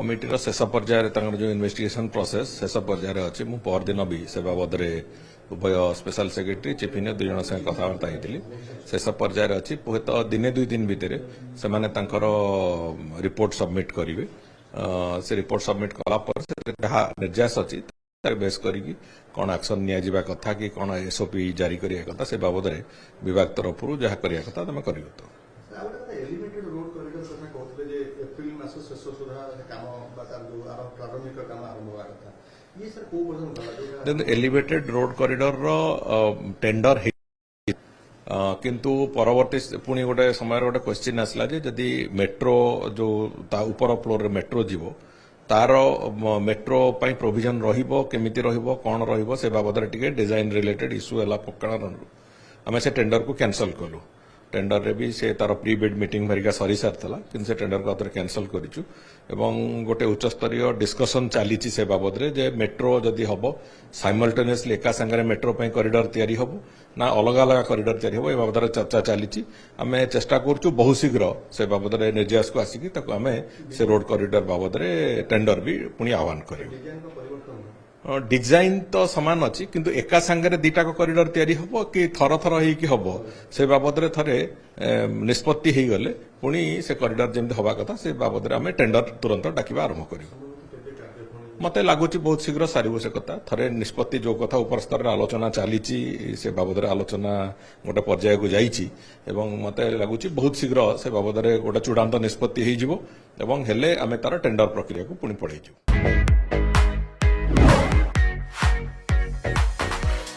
कमिटीर शेष पर्यायर जो investigation process शेष पर्यायर अच्छी मु परदिन भी से बाबद उभय स्पेशल सेक्रेटरी चीफ इंजीनियर दुई जन संगे कथबार्ता होती शेष पर्यायर अच्छी हुएत दिने दुई दिन भितर से रिपोर्ट सबमिट करेंगे से रिपोर्ट सबमिट कलापर जहाँ निर्यास अच्छी बेस करी कौन एक्शन निया कथा कि कौन एसओपी जारी करिया कथा से बाबद विभाग तरफ जहाँ करिया कथा तुम कर एलिवेटेड रोड कॉरिडोर टेंडर किंतु परवर्ती पुणी गोटे समय गोटे क्वेश्चन आसला जदि मेट्रो जो ता ऊपर फ्लोर मेट्रो जीवो तार मेट्रो पाई प्रोविजन रहिबो केमिति रहिबो कोन रहिबो से बाबद टिके डिजाइन रिलेटेड इश्यू हला कारण आमे से टेंडर को कैंसल कलु टेंडर रे भी से तार प्री बिड मीटिंग भरिका सरी सारथला किंतु से टेंडर को आतर कैंसल करिचु एवं गोटे उच्च स्तरीय डिस्कशन चलीची से बाबद रे जे मेट्रो जदि हबो साइमल्टेनियसली एका संगे मेट्रो पाई कॉरिडोर तयारी हबो ना अलग अलग कॉरिडोर तयारी हबो ए बाबद चर्चा चलीची आमे चेष्टा करचु बहुत शीघ्र से बाबद रे निर्यास को आसिकी ताको आमे से रोड कॉरिडोर बाबद रे टेंडर भी पुणी आह्वान करियो डिजाइन तो सामान अच्छी किंतु एका संगे दीटा कॉरिडोर तैयारी हबो कि थर थर होइकी हबो से बाबद रे थरे निष्पत्ति हो गले पुणी से कॉरिडोर जेमति हवा कथा से बाबद रे आमे टेंडर तुरंत डाकिबा आरंभ करियो मते लागुची बहुत शीघ्र सारिबो से कथा थरे निष्पत्ति जो कथा ऊपर स्तर रे आलोचना चालीची से बाबद रे आलोचना गोटे पर्याय को जाईची एवं मते लागुची बहुत शीघ्र से बाबद रे गोटे चूड़ांत निष्पत्ति हो जिवो एवं हेले आमे तार टेंडर प्रक्रिया को पुणी पढाइछु।